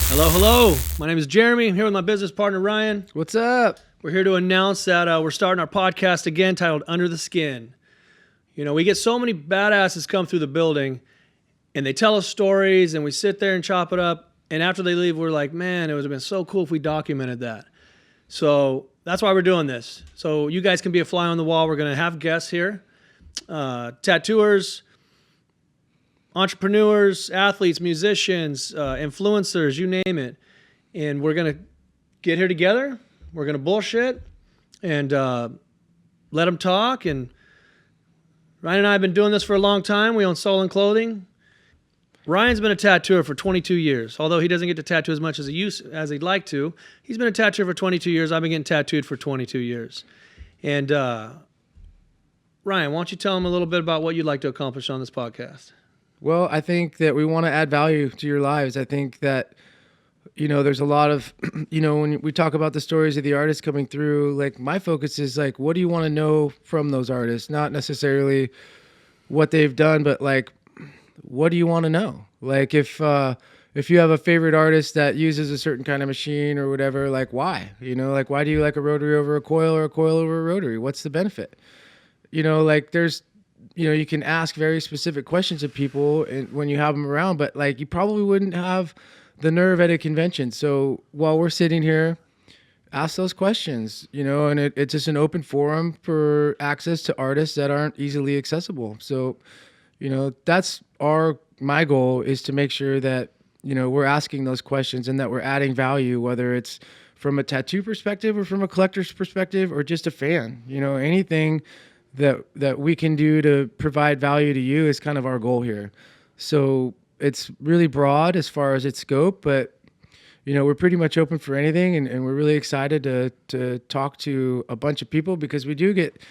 Hello. My name is Jeremy. I'm here with my business partner, Ryan. What's up? We're here to announce that we're starting our podcast again titled Under the Skin. You know, we get so many badasses come through the building and they tell us stories and we sit there and chop it up. And after they leave, we're like, man, it would have been so cool if we documented that. So that's why we're doing this. So you guys can be a fly on the wall. We're going to have guests here, tattooers, entrepreneurs, athletes, musicians, influencers, you name it. And we're going to get here together. We're going to bullshit and let them talk. And Ryan and I have been doing this for a long time. We own Sullen Clothing. Ryan's been a tattooer for 22 years. Although he doesn't get to tattoo as much as he'd like to. He's been a tattooer for 22 years. I've been getting tattooed for 22 years. And Ryan, why don't you tell them a little bit about what you'd like to accomplish on this podcast? Well, I think that we want to add value to your lives. I think that, you know, there's a lot of, you know, when we talk about the stories of the artists coming through, like my focus is like, what do you want to know from those artists? Not necessarily what they've done, but like, what do you want to know? Like if you have a favorite artist that uses a certain kind of machine or whatever, like why? You know, like why do you like a rotary over a coil or a coil over a rotary? What's the benefit? You know, like there's, you know, you can ask very specific questions of people when you have them around, but like you probably wouldn't have the nerve at a convention. So while we're sitting here, ask those questions, you know, and it's just an open forum for access to artists that aren't easily accessible. So, you know, that's my goal is to make sure that, you know, we're asking those questions and that we're adding value, whether it's from a tattoo perspective or from a collector's perspective or just a fan, you know, anything that we can do to provide value to you is kind of our goal here. So it's really broad as far as its scope, but, you know, we're pretty much open for anything. And we're really excited to talk to a bunch of people because we do get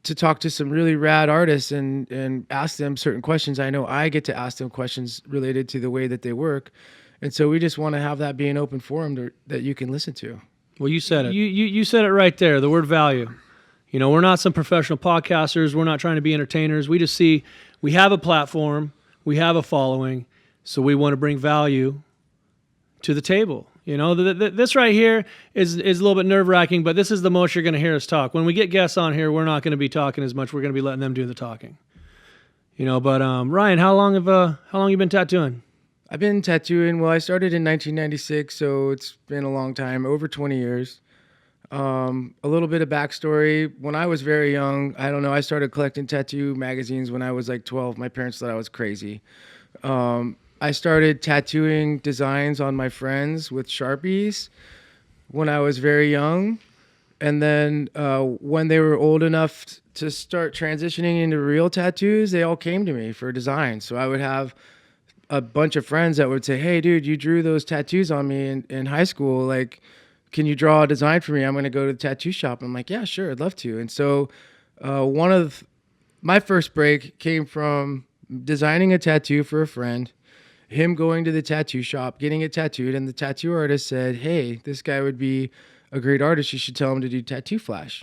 to talk to some really rad artists and ask them certain questions. I know I get to ask them questions related to the way that they work. And so we just want to have that be an open forum that you can listen to. Well, you said it. You said it right there, the word value. You know, we're not some professional podcasters. We're not trying to be entertainers. We just see we have a platform, we have a following, so we want to bring value to the table. You know, this right here is a little bit nerve-wracking, but this is the most you're going to hear us talk. When we get guests on here, we're not going to be talking as much. We're going to be letting them do the talking. You know, but Ryan, how long you been tattooing? I've been tattooing. Well, I started in 1996, so it's been a long time, over 20 years. A little bit of backstory. When I was very young, I don't know, I started collecting tattoo magazines when I was like 12. My parents thought I was crazy. I started tattooing designs on my friends with Sharpies when I was very young. And then when they were old enough to start transitioning into real tattoos, they all came to me for designs. So I would have a bunch of friends that would say, hey, dude, you drew those tattoos on me in high school. Like, can you draw a design for me? I'm going to go to the tattoo shop. I'm like, yeah, sure, I'd love to. And so one of my first break came from designing a tattoo for a friend, him going to the tattoo shop, getting it tattooed, and the tattoo artist said, hey, this guy would be a great artist. You should tell him to do Tattoo Flash.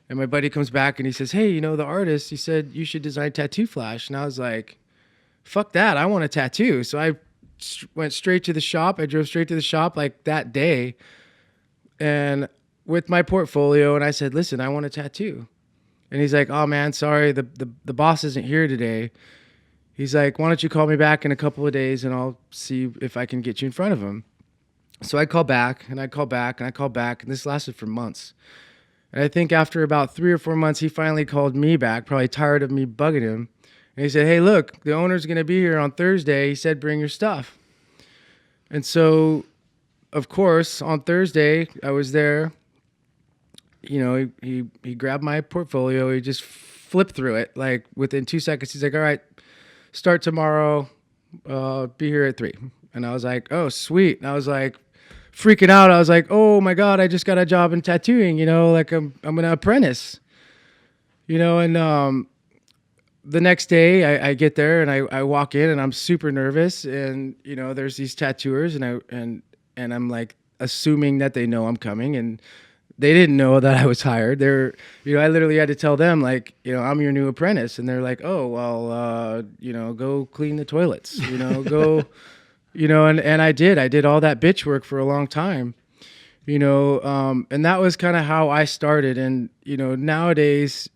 And my buddy comes back and he says, hey, you know, the artist, he said, you should design Tattoo Flash. And I was like, fuck that, I want a tattoo. So I went straight to the shop. I drove straight to the shop like that day. And with my portfolio, and I said, listen, I want a tattoo. And he's like, oh man, sorry, the boss isn't here today. He's like, why don't you call me back in a couple of days and I'll see if I can get you in front of him. So I call back and I call back and I call back, and this lasted for months. And I think after about 3 or 4 months, he finally called me back, probably tired of me bugging him. And he said, hey, look, the owner's going to be here on Thursday. He said, bring your stuff. And so, of course, on Thursday, I was there. You know, he grabbed my portfolio. He just flipped through it. Like within 2 seconds, he's like, all right, start tomorrow. Be here at 3. And I was like, oh, sweet. And I was like freaking out. I was like, oh my God, I just got a job in tattooing, you know, like I'm an apprentice, you know. And the next day I get there and I walk in and I'm super nervous, and, you know, there's these tattooers and I'm like assuming that they know I'm coming, and they didn't know that I was hired. They're, I literally had to tell them like, I'm your new apprentice. And they're like, oh, well, go clean the toilets, go, and I did all that bitch work for a long time, and that was kind of how I started. And, nowadays,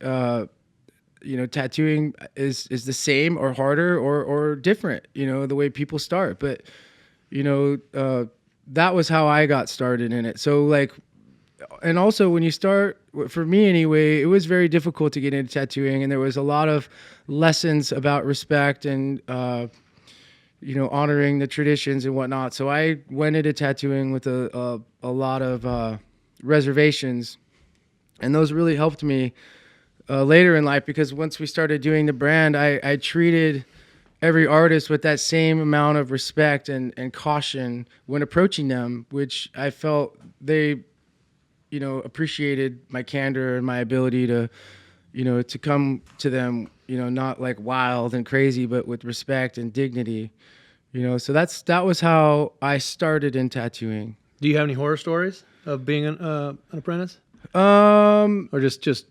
tattooing is the same or harder or different, the way people start. But, that was how I got started in it. So like, and also when you start, for me anyway, it was very difficult to get into tattooing, and there was a lot of lessons about respect and, honoring the traditions and whatnot. So I went into tattooing with a lot of reservations, and those really helped me later in life, because once we started doing the brand, I treated every artist with that same amount of respect and caution when approaching them, which I felt they, appreciated my candor and my ability to, to come to them, not like wild and crazy, but with respect and dignity, so that was how I started in tattooing. Do you have any horror stories of being an apprentice? Or just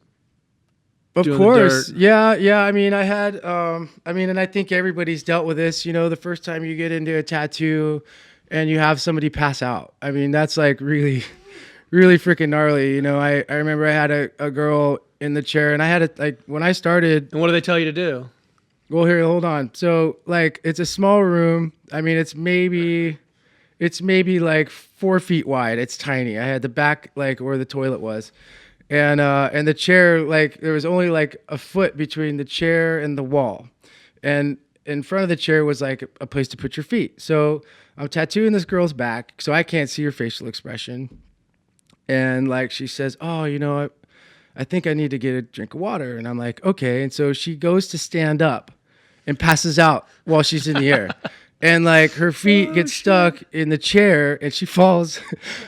of course. Yeah. I mean, I had, and I think everybody's dealt with this, the first time you get into a tattoo and you have somebody pass out. I mean, that's like really, really freaking gnarly. I remember I had a girl in the chair, and I had like, when I started. And what do they tell you to do? Well, here, hold on. So like, it's a small room. I mean, it's maybe like 4 feet wide. It's tiny. I had the back, like where the toilet was. And the chair, like there was only like a foot between the chair and the wall. And in front of the chair was like a place to put your feet. So I'm tattooing this girl's back, so I can't see her facial expression. And like, she says, oh, I think I need to get a drink of water. And I'm like, okay. And so she goes to stand up and passes out while she's in the air. And like her feet get stuck in the chair, and she falls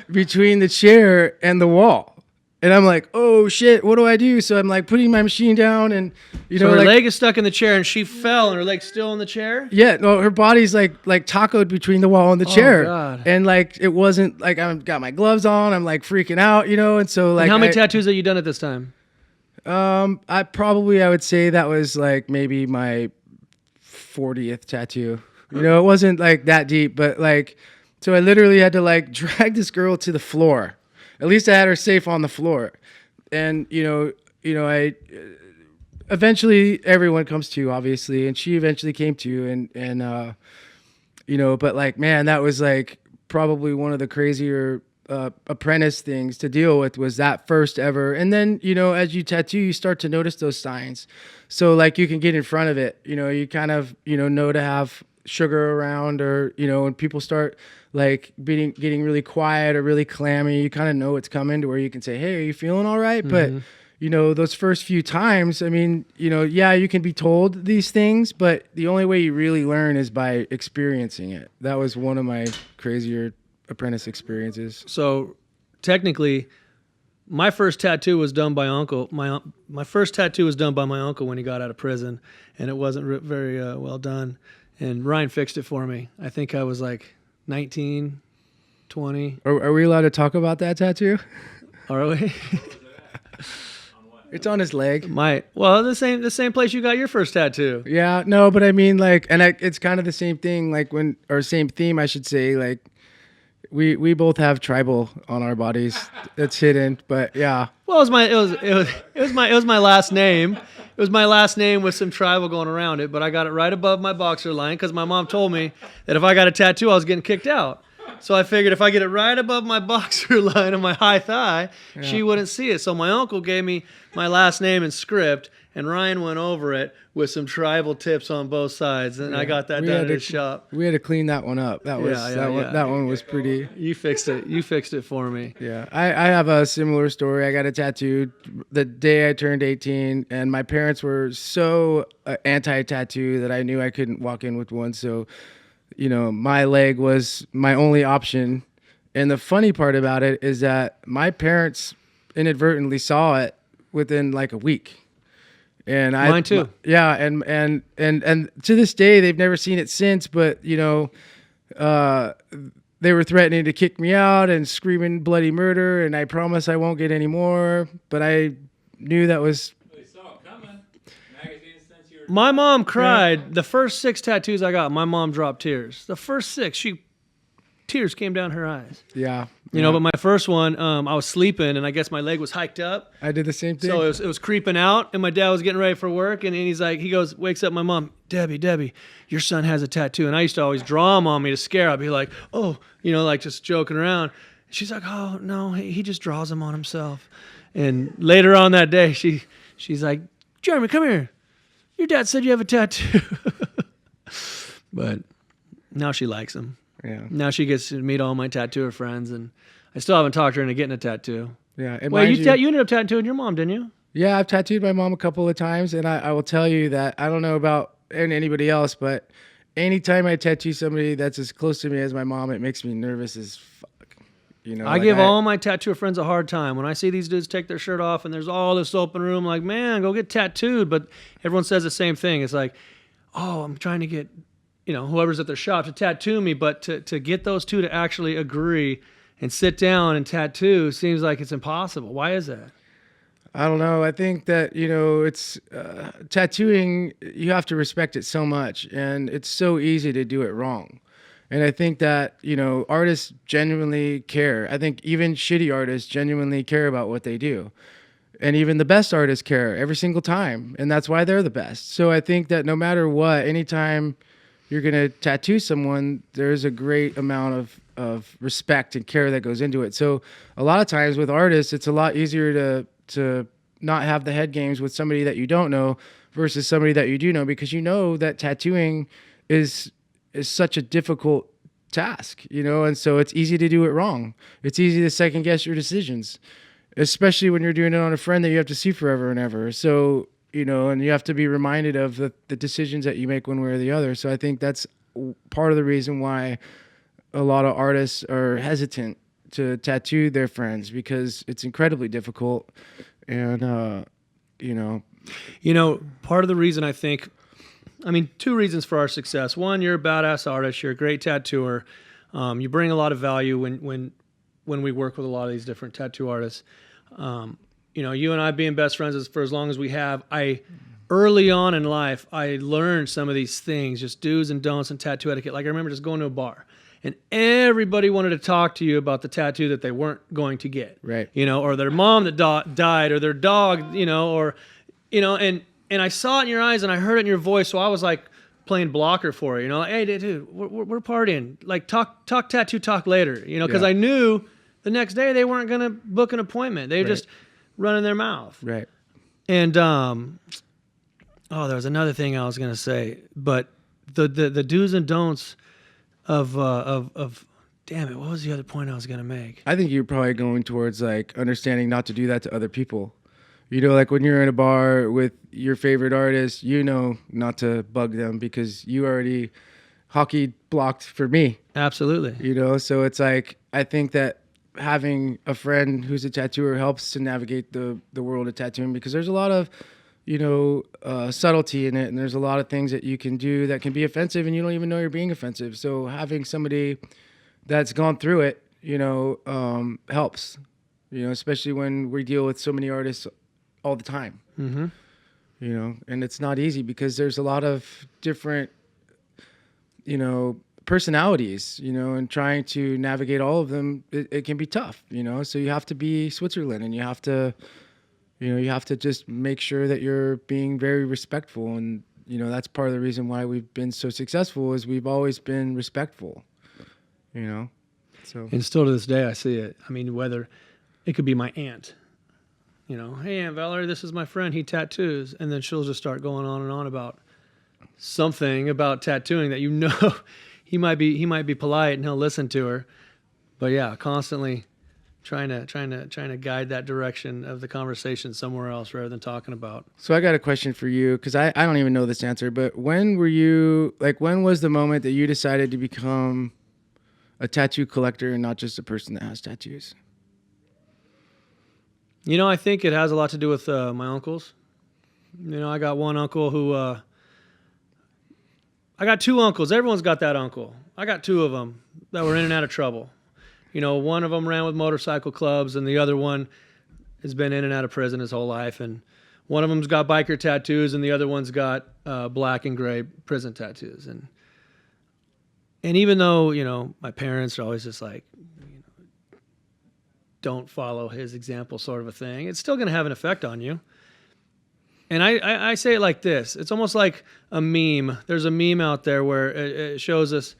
between the chair and the wall. And I'm like, oh shit, what do I do? So I'm like putting my machine down, and so her leg is stuck in the chair, and she fell, and her leg's still in the chair? Yeah, no, her body's like tacoed between the wall and the chair. God. And like, it wasn't like, I've got my gloves on, I'm like freaking out, and so like. And how many tattoos have you done at this time? I would say that was like maybe my 40th tattoo. It wasn't like that deep, but like, so I literally had to like drag this girl to the floor. At least I had her safe on the floor. And, I eventually everyone comes to, obviously, and she eventually came to, and but like, man, that was like probably one of the crazier apprentice things to deal with, was that first ever. And then, as you tattoo, you start to notice those signs. So like, you can get in front of it, you kind of, know to have sugar around, or, when people start like getting really quiet or really clammy, you kind of know it's coming to where you can say, hey, are you feeling all right? Mm-hmm. But, those first few times, I mean, yeah, you can be told these things, but the only way you really learn is by experiencing it. That was one of my crazier apprentice experiences. So technically, my first tattoo was done by uncle. My first tattoo was done by my uncle when he got out of prison, and it wasn't very well done. And Ryan fixed it for me. I think I was like 19, 20. Are we allowed to talk about that tattoo? Are we? It's on his leg. The same place you got your first tattoo. Yeah, no, but I mean, like, and it's kind of the same thing, like or same theme, I should say. Like, we both have tribal on our bodies. It's hidden, but yeah. Well, it was my last name. It was my last name with some tribal going around it, but I got it right above my boxer line because my mom told me that if I got a tattoo, I was getting kicked out. So I figured if I get it right above my boxer line on my high thigh, she wouldn't see it. So my uncle gave me my last name in script, and Ryan went over it with some tribal tips on both sides, and I got that done at his shop. We had to clean that one up. That one was pretty. You fixed it. You fixed it for me. Yeah, I have a similar story. I got a tattoo the day I turned 18, and my parents were so anti-tattoo that I knew I couldn't walk in with one. So, my leg was my only option. And the funny part about it is that my parents inadvertently saw it within like a week. And mine too. Yeah, and to this day they've never seen it since. But they were threatening to kick me out and screaming bloody murder, and I promise I won't get any more. But I knew that was. They saw it coming. Magazines since you were. My mom cried. The first 6 tattoos I got, my mom dropped tears. The first 6, tears came down her eyes. Yeah. You know, but my first one, I was sleeping, and I guess my leg was hiked up. I did the same thing. So it was creeping out, and my dad was getting ready for work, and he's like, wakes up my mom, Debbie, your son has a tattoo. And I used to always draw him on me to scare. I'd be like, oh, like just joking around. She's like, oh, no, he just draws them on himself. And later on that day, she's like, Jeremy, come here. Your dad said you have a tattoo. But now she likes him. Yeah. Now she gets to meet all my tattooer friends, and I still haven't talked her into getting a tattoo. Yeah. And Wait, mind you ended up tattooing your mom, didn't you? Yeah, I've tattooed my mom a couple of times, and I will tell you that I don't know about anybody else, but anytime I tattoo somebody that's as close to me as my mom, it makes me nervous as fuck. I give all my tattooer friends a hard time. When I see these dudes take their shirt off and there's all this open room, like, man, go get tattooed. But everyone says the same thing. It's like, oh, I'm trying to get, whoever's at their shop to tattoo me. But to get those two to actually agree and sit down and tattoo seems like it's impossible. Why is that? I don't know. I think that, it's tattooing, you have to respect it so much, and it's so easy to do it wrong. And I think that, artists genuinely care. I think even shitty artists genuinely care about what they do. And even the best artists care every single time. And that's why they're the best. So I think that no matter what, anytime you're going to tattoo someone, there's a great amount of respect and care that goes into it. So a lot of times with artists, it's a lot easier to not have the head games with somebody that you don't know versus somebody that you do know, because you know that tattooing is such a difficult task, and so it's easy to do it wrong. It's easy to second guess your decisions, especially when you're doing it on a friend that you have to see forever and ever. So, and you have to be reminded of the decisions that you make one way or the other. So I think that's part of the reason why a lot of artists are hesitant to tattoo their friends, because it's incredibly difficult. And, part of the reason I think, 2 reasons for our success. One, you're a badass artist. You're a great tattooer. You bring a lot of value when we work with a lot of these different tattoo artists. You and I being best friends for as long as we have, early on in life, I learned some of these things, just do's and don'ts and tattoo etiquette. Like I remember just going to a bar, and everybody wanted to talk to you about the tattoo that they weren't going to get. Right. Or their mom that died, or their dog, and I saw it in your eyes and I heard it in your voice. So I was like playing blocker for you, like, hey, dude, we're partying. Like talk tattoo talk later, because I knew the next day they weren't going to book an appointment. They were just running their mouth. Right. And, there was another thing I was going to say, but the do's and don'ts of damn it, what was the other point I was going to make? I think you're probably going towards like understanding not to do that to other people. Like when you're in a bar with your favorite artist, not to bug them because you already hockey blocked for me. Absolutely. So it's like, I think that having a friend who's a tattooer helps to navigate the world of tattooing, because there's a lot of, subtlety in it. And there's a lot of things that you can do that can be offensive and you don't even know you're being offensive. So having somebody that's gone through it, helps, especially when we deal with so many artists all the time. Mm-hmm. And it's not easy because there's a lot of different, personalities, and trying to navigate all of them, it can be tough, so you have to be Switzerland, and you have to just make sure that you're being very respectful. And, that's part of the reason why we've been so successful is we've always been respectful, so. And still to this day, I see it. Whether it could be my aunt, hey, Aunt Valerie, this is my friend. He tattoos. And then she'll just start going on and on about something about tattooing that he might be polite and he'll listen to her. But yeah, constantly trying to guide that direction of the conversation somewhere else rather than talking about. So I got a question for you, because I don't even know this answer, but when was the moment that you decided to become a tattoo collector and not just a person that has tattoos? I think it has a lot to do with my uncles. I got one uncle who I got two uncles. Everyone's got that uncle. I got two of them that were in and out of trouble. You know, one of them ran with motorcycle clubs, and the other one has been in and out of prison his whole life. And one of them's got biker tattoos, and the other one's got black and gray prison tattoos. And even though, you know, my parents are always just like, you know, don't follow his example sort of a thing, it's still going to have an effect on you. And I say it like this. It's almost like a meme. There's a meme out there where it shows us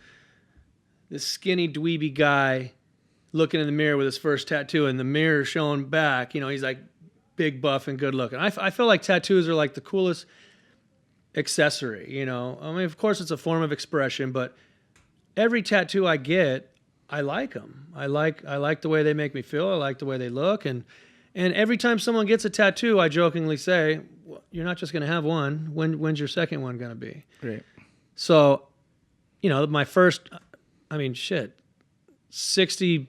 this skinny dweeby guy looking in the mirror with his first tattoo, and the mirror showing back. You know, he's like big, buff, and good looking. I feel like tattoos are like the coolest accessory, you know. I mean, of course, it's a form of expression, but every tattoo I get, I like them. I like the way they make me feel. I like the way they look. And every time someone gets a tattoo, I jokingly say, well, you're not just going to have one. When's your second one going to be? Right. So, you know, my first, I mean, shit, 60%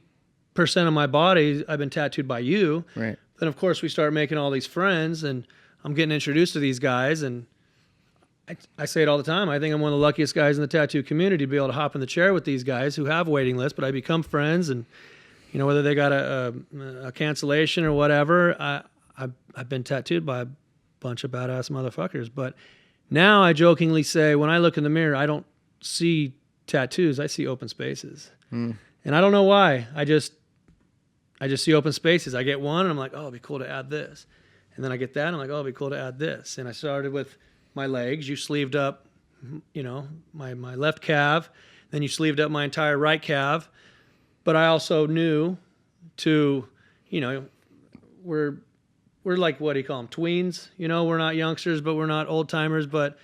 of my body, I've been tattooed by you. Right. Then, of course, we start making all these friends, and I'm getting introduced to these guys. And I say it all the time. I think I'm one of the luckiest guys in the tattoo community to be able to hop in the chair with these guys who have waiting lists, but I become friends. And, you know, whether they got a cancellation or whatever, I've been tattooed by a bunch of badass motherfuckers. But now I jokingly say, when I look in the mirror, I don't see tattoos. I see open spaces. And I don't know why. I just see open spaces. I get one, and I'm like, oh, it'd be cool to add this. And then I get that, and I'm like, oh, it'd be cool to add this. And I started with my legs. You sleeved up, you know, my left calf. Then you sleeved up my entire right calf. But I also knew to, you know, we're like, what do you call them, tweens? You know, we're not youngsters, but we're not old timers. But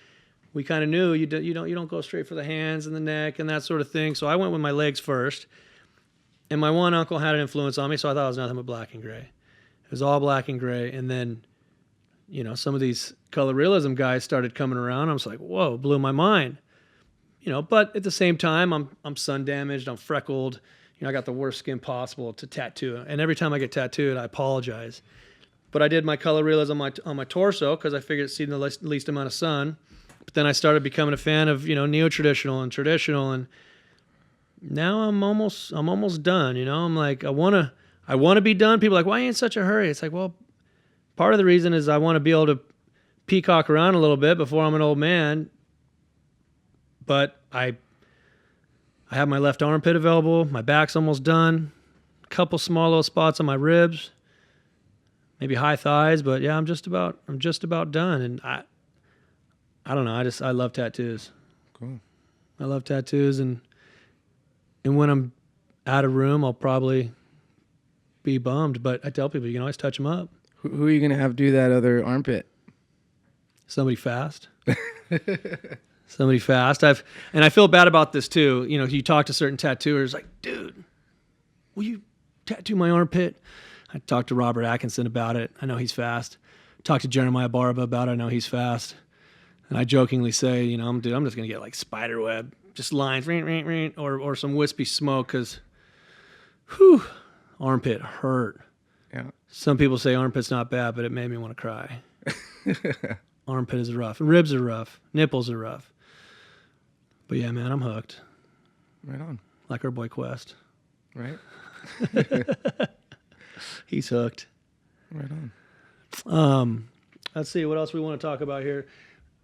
we kind of knew you don't go straight for the hands and the neck and that sort of thing. So I went with my legs first. And my one uncle had an influence on me, so I thought it was nothing but black and gray. It was all black and gray. And then, you know, some of these color realism guys started coming around. I was like, whoa, blew my mind. You know, but at the same time, I'm sun damaged, I'm freckled. You know, I got the worst skin possible to tattoo. And every time I get tattooed, I apologize. But I did my color realism on my torso because I figured it's seen the least amount of sun. But then I started becoming a fan of, you know, neo-traditional and traditional, and now I'm almost done. You know, I'm like, I want to be done. People are like, why are you in such a hurry? It's like, well, part of the reason is I want to be able to peacock around a little bit before I'm an old man. But I have my left armpit available. My back's almost done. A couple small little spots on my ribs, maybe high thighs. But yeah, I'm just about done. And I don't know. I love tattoos. Cool. I love tattoos, and when I'm out of room, I'll probably be bummed. But I tell people, you can always touch them up. Who are you gonna have do that other armpit? Somebody fast. Somebody fast. And I feel bad about this too. You know, you talk to certain tattooers, like, dude, will you tattoo my armpit? I talked to Robert Atkinson about it. I know he's fast. Talked to Jeremiah Barba about it. I know he's fast. And I jokingly say, you know, I'm just gonna get like spider web, just lines, or some wispy smoke, because, armpit hurt. Yeah. Some people say armpit's not bad, but it made me want to cry. Armpit is rough. Ribs are rough. Nipples are rough. But yeah, man, I'm hooked. Right on. Like our boy Quest. Right. He's hooked. Right on. Let's see what else we want to talk about here.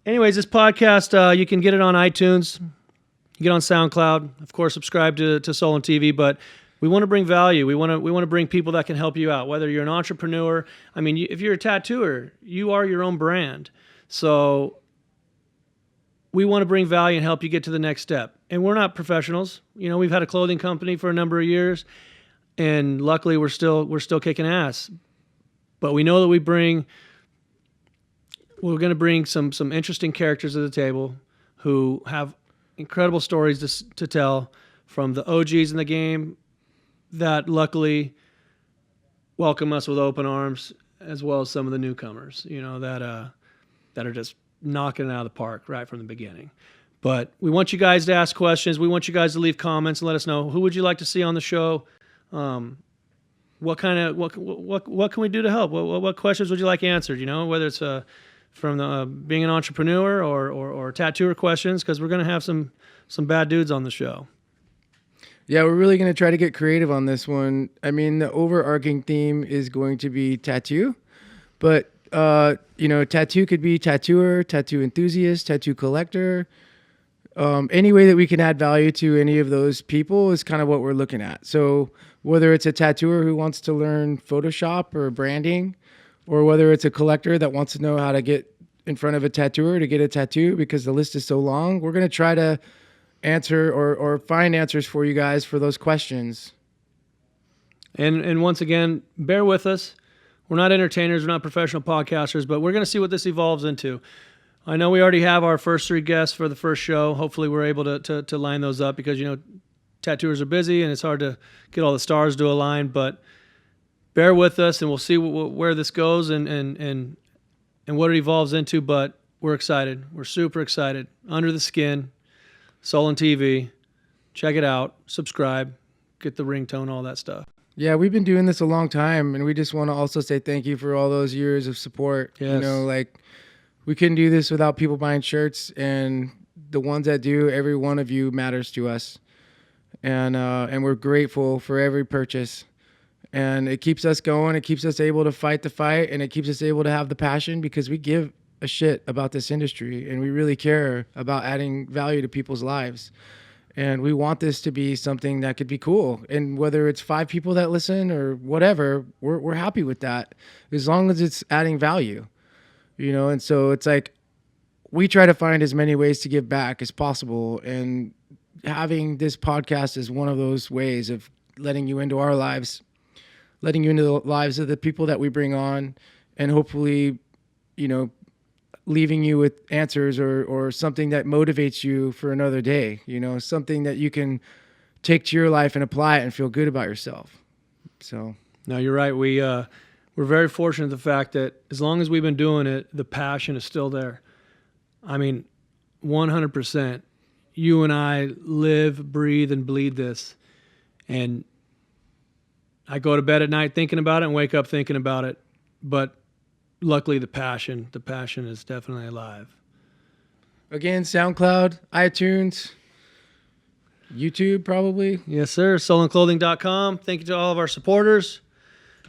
Anyways, this podcast, you can get it on iTunes. You get on SoundCloud. Of course, subscribe to SullenTV, but we want to bring value. We want to bring people that can help you out, whether you're an entrepreneur. I mean, if you're a tattooer, you are your own brand. So we want to bring value and help you get to the next step. And we're not professionals. You know, we've had a clothing company for a number of years, and luckily we're still kicking ass. But we know that we're going to bring some interesting characters to the table who have incredible stories to tell, from the OGs in the game that luckily welcome us with open arms, as well as some of the newcomers, you know, that are just knocking it out of the park right from the beginning. But we want you guys to ask questions. We want you guys to leave comments and let us know, who would you like to see on the show? What can we do to help? What questions would you like answered? You know, whether it's from the, being an entrepreneur or tattooer questions, because we're going to have some bad dudes on the show. Yeah, we're really going to try to get creative on this one. I mean, the overarching theme is going to be tattoo, but, tattoo could be tattooer, tattoo enthusiast, tattoo collector. Any way that we can add value to any of those people is kind of what we're looking at. So whether it's a tattooer who wants to learn Photoshop or branding, or whether it's a collector that wants to know how to get in front of a tattooer to get a tattoo because the list is so long, we're going to try to answer or find answers for you guys for those questions. And once again, bear with us. We're not entertainers, we're not professional podcasters, but we're going to see what this evolves into. I know we already have our first 3 guests for the first show. Hopefully we're able to line those up, because, tattooers are busy and it's hard to get all the stars to align, but bear with us and we'll see where this goes and what it evolves into. But we're excited. We're super excited. Under the Skin, SullenTV. Check it out. Subscribe. Get the ringtone, all that stuff. Yeah, we've been doing this a long time, and we just want to also say thank you for all those years of support. Yes. We couldn't do this without people buying shirts, and the ones that do, every one of you matters to us. And we're grateful for every purchase. And it keeps us going. It keeps us able to fight the fight, and it keeps us able to have the passion, because we give a shit about this industry, and we really care about adding value to people's lives. And we want this to be something that could be cool. And whether it's 5 people that listen or whatever, we're happy with that, as long as it's adding value, And so it's like, we try to find as many ways to give back as possible. And having this podcast is one of those ways of letting you into our lives, letting you into the lives of the people that we bring on, and hopefully, leaving you with answers or something that motivates you for another day, something that you can take to your life and apply it and feel good about yourself. So. No, you're right. We're very fortunate the fact that as long as we've been doing it, the passion is still there. I mean, 100%. You and I live, breathe, and bleed this. And I go to bed at night thinking about it and wake up thinking about it. But luckily, the passion is definitely alive. Again, SoundCloud, iTunes, YouTube, probably. Yes, sir. SullenClothing.com. Thank you to all of our supporters.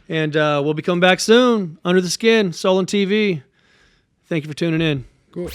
And we'll be coming back soon. Under the Skin, SullenTV. Thank you for tuning in. Cool.